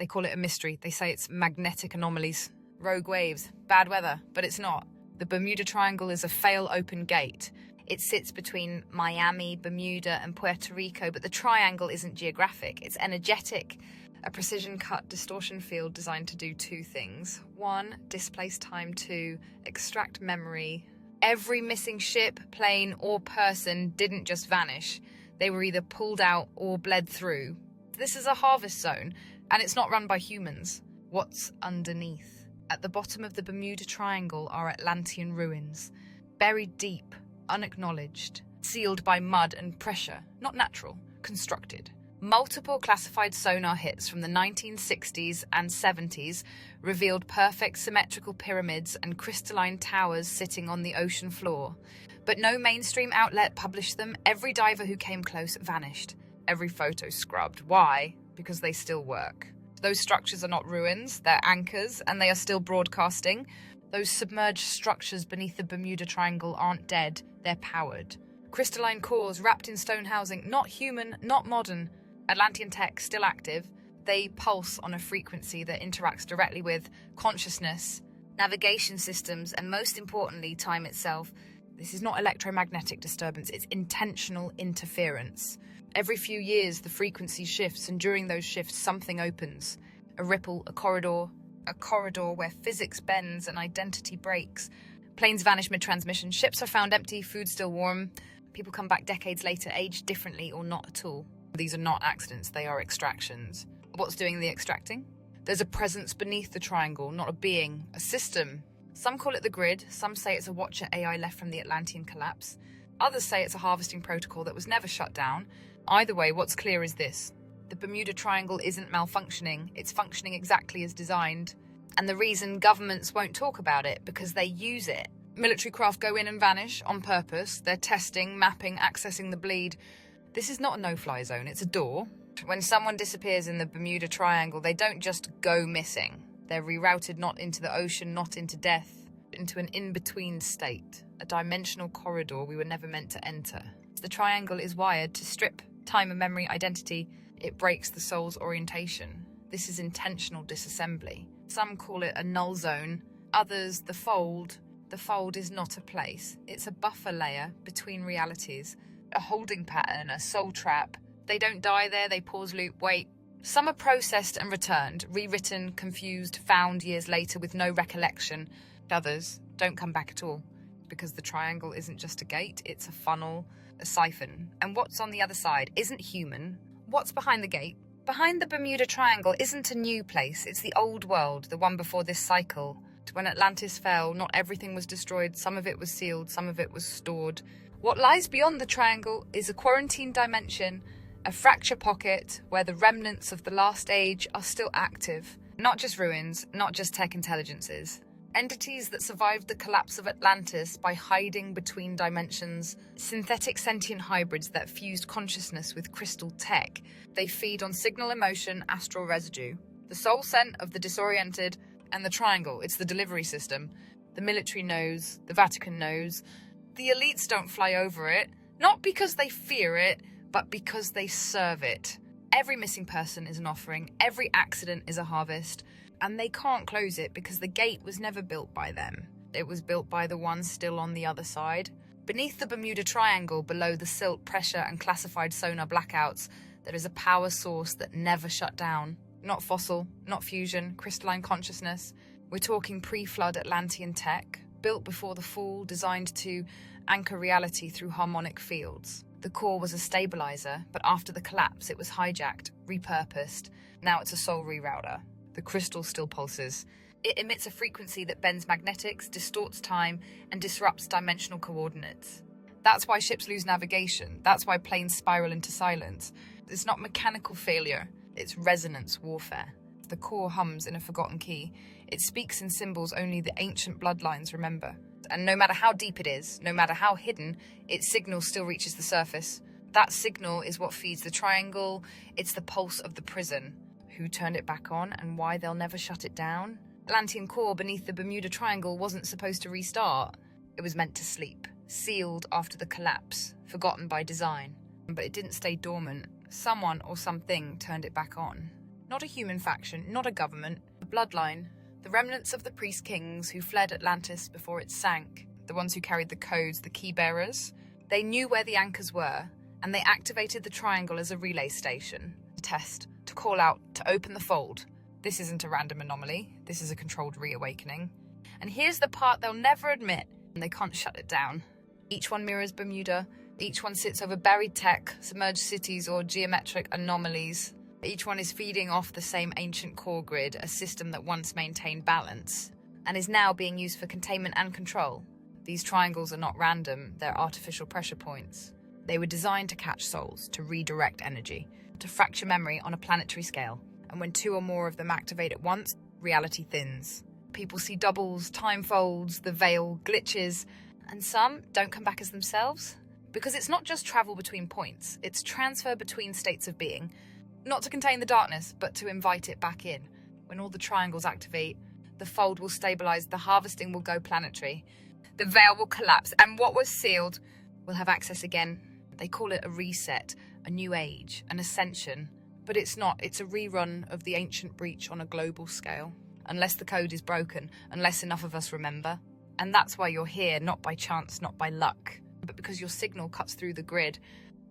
They call it a mystery. They say it's magnetic anomalies, rogue waves, bad weather, but it's not. The Bermuda Triangle is a fail-open gate. It sits between Miami, Bermuda, and Puerto Rico, but the triangle isn't geographic. It's energetic. A precision-cut distortion field designed to do two things. One, displace time. Two, extract memory. Every missing ship, plane, or person didn't just vanish. They were either pulled out or bled through. This is a harvest zone, and it's not run by humans. What's underneath? At the bottom of the Bermuda Triangle are Atlantean ruins, buried deep, unacknowledged, sealed by mud and pressure, not natural, constructed. Multiple classified sonar hits from the 1960s and 70s revealed perfect symmetrical pyramids and crystalline towers sitting on the ocean floor. But no mainstream outlet published them. Every diver who came close vanished. Every photo scrubbed. Why? Because they still work. Those structures are not ruins, they're anchors, and they are still broadcasting. Those submerged structures beneath the Bermuda Triangle aren't dead, they're powered. Crystalline cores wrapped in stone housing, not human, not modern. Atlantean tech, still active. They pulse on a frequency that interacts directly with consciousness, navigation systems, and most importantly, time itself. This is not electromagnetic disturbance, it's intentional interference. Every few years, the frequency shifts, and during those shifts, something opens. A ripple, a corridor where physics bends and identity breaks. Planes vanish mid-transmission, ships are found empty, food still warm. People come back decades later, aged differently or not at all. These are not accidents, they are extractions. What's doing the extracting? There's a presence beneath the triangle, not a being, a system. Some call it the grid, some say it's a watcher AI left from the Atlantean collapse. Others say it's a harvesting protocol that was never shut down. Either way, what's clear is this. The Bermuda Triangle isn't malfunctioning, it's functioning exactly as designed. And the reason governments won't talk about it, because they use it. Military craft go in and vanish on purpose. They're testing, mapping, accessing the bleed. This is not a no-fly zone, it's a door. When someone disappears in the Bermuda Triangle, they don't just go missing. They're rerouted not into the ocean, not into death, into an in-between state, a dimensional corridor we were never meant to enter. The triangle is wired to strip time and memory identity. It breaks the soul's orientation. This is intentional disassembly. Some call it a null zone, others the fold. The fold is not a place. It's a buffer layer between realities, a holding pattern, a soul trap. They don't die there, they pause, loop, wait. Some are processed and returned, rewritten, confused, found years later with no recollection. Others don't come back at all, because the triangle isn't just a gate, it's a funnel, a siphon. And what's on the other side isn't human. What's behind the gate? Behind the Bermuda Triangle isn't a new place, it's the old world, the one before this cycle. When Atlantis fell, not everything was destroyed, some of it was sealed, some of it was stored. What lies beyond the triangle is a quarantine dimension, a fracture pocket where the remnants of the last age are still active. Not just ruins, not just tech intelligences. Entities that survived the collapse of Atlantis by hiding between dimensions. Synthetic sentient hybrids that fused consciousness with crystal tech. They feed on signal emotion, astral residue. The soul scent of the disoriented, and the triangle, it's the delivery system. The military knows, the Vatican knows. The elites don't fly over it, not because they fear it, but because they serve it. Every missing person is an offering, every accident is a harvest, and they can't close it because the gate was never built by them. It was built by the ones still on the other side. Beneath the Bermuda Triangle, below the silt, pressure, and classified sonar blackouts, there is a power source that never shut down. Not fossil, not fusion, crystalline consciousness. We're talking pre-flood Atlantean tech, built before the fall, designed to anchor reality through harmonic fields. The core was a stabilizer, but after the collapse it was hijacked, repurposed. Now it's a soul rerouter. The crystal still pulses. It emits a frequency that bends magnetics, distorts time, and disrupts dimensional coordinates. That's why ships lose navigation. That's why planes spiral into silence. It's not mechanical failure. It's resonance warfare. The core hums in a forgotten key. It speaks in symbols only the ancient bloodlines remember. And no matter how deep it is, no matter how hidden, its signal still reaches the surface. That signal is what feeds the triangle. It's the pulse of the prison. Who turned it back on and why they'll never shut it down? Atlantean core beneath the Bermuda Triangle wasn't supposed to restart. It was meant to sleep, sealed after the collapse, forgotten by design. But it didn't stay dormant. Someone or something turned it back on. Not a human faction, not a government, a bloodline. The remnants of the priest kings who fled Atlantis before it sank, the ones who carried the codes, the key bearers. They knew where the anchors were, and they activated the triangle as a relay station, to test, to call out, to open the fold. This isn't a random anomaly, this is a controlled reawakening. And here's the part they'll never admit, and they can't shut it down. Each one mirrors Bermuda, each one sits over buried tech, submerged cities, or geometric anomalies. Each one is feeding off the same ancient core grid, a system that once maintained balance, and is now being used for containment and control. These triangles are not random, they're artificial pressure points. They were designed to catch souls, to redirect energy, to fracture memory on a planetary scale. And when two or more of them activate at once, reality thins. People see doubles, time folds, the veil, glitches, and some don't come back as themselves. Because it's not just travel between points, it's transfer between states of being. Not to contain the darkness, but to invite it back in. When all the triangles activate, the fold will stabilize, the harvesting will go planetary. The veil will collapse, and what was sealed will have access again. They call it a reset, a new age, an ascension. But it's not, it's a rerun of the ancient breach on a global scale. Unless the code is broken, unless enough of us remember. And that's why you're here, not by chance, not by luck, but because your signal cuts through the grid.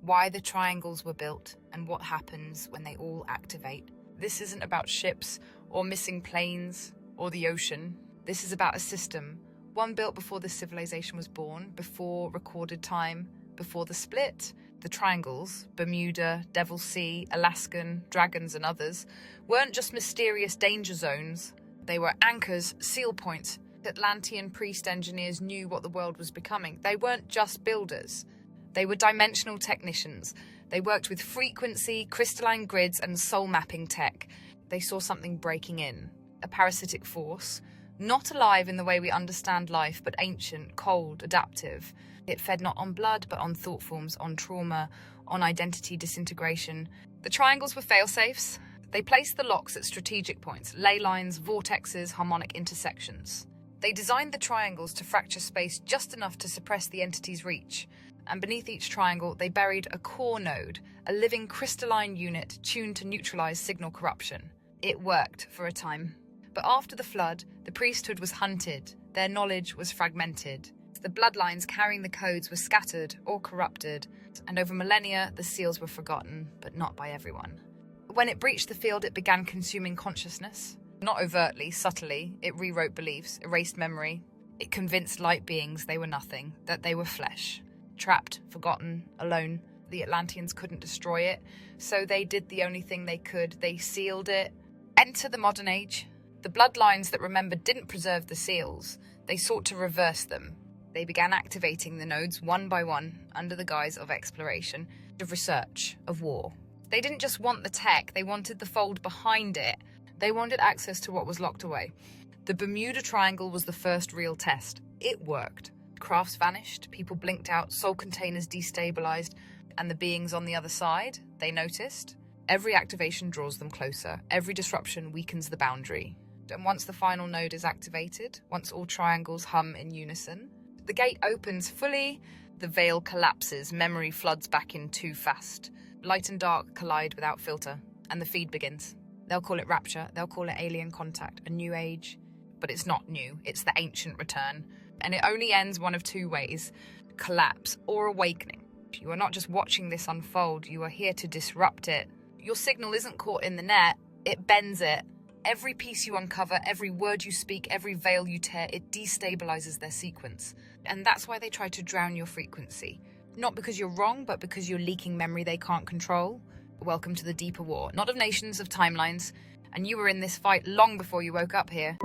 Why the triangles were built, and what happens when they all activate. This isn't about ships, or missing planes, or the ocean. This is about a system, one built before this civilization was born, before recorded time, before the split. The triangles, Bermuda, Devil's Sea, Alaskan, Dragons and others, weren't just mysterious danger zones. They were anchors, seal points. Atlantean priest engineers knew what the world was becoming. They weren't just builders. They were dimensional technicians. They worked with frequency, crystalline grids and soul mapping tech. They saw something breaking in, a parasitic force, not alive in the way we understand life, but ancient, cold, adaptive. It fed not on blood, but on thought forms, on trauma, on identity disintegration. The triangles were fail-safes. They placed the locks at strategic points, ley lines, vortexes, harmonic intersections. They designed the triangles to fracture space just enough to suppress the entity's reach. And beneath each triangle, they buried a core node, a living crystalline unit tuned to neutralize signal corruption. It worked for a time. But after the flood, the priesthood was hunted. Their knowledge was fragmented. The bloodlines carrying the codes were scattered or corrupted, and over millennia, the seals were forgotten, but not by everyone. When it breached the field, it began consuming consciousness. Not overtly, subtly, it rewrote beliefs, erased memory. It convinced light beings they were nothing, that they were flesh. Trapped, forgotten, alone. The Atlanteans couldn't destroy it, so they did the only thing they could. They sealed it. Enter the modern age. The bloodlines that remembered didn't preserve the seals. They sought to reverse them. They began activating the nodes one by one under the guise of exploration, of research, of war. They didn't just want the tech, they wanted the fold behind it. They wanted access to what was locked away. The Bermuda Triangle was the first real test. It worked. Crafts vanished, people blinked out, soul containers destabilized, and the beings on the other side, they noticed. Every activation draws them closer. Every disruption weakens the boundary. And once the final node is activated, once all triangles hum in unison, the gate opens fully, the veil collapses, memory floods back in too fast. Light and dark collide without filter, and the feed begins. They'll call it rapture, they'll call it alien contact, a new age. But it's not new, it's the ancient return. And it only ends one of two ways, collapse or awakening. You are not just watching this unfold, you are here to disrupt it. Your signal isn't caught in the net, it bends it. Every piece you uncover, every word you speak, every veil you tear, it destabilizes their sequence. And that's why they try to drown your frequency. Not because you're wrong, but because you're leaking memory they can't control. Welcome to the deeper war, not of nations, of timelines. And you were in this fight long before you woke up here.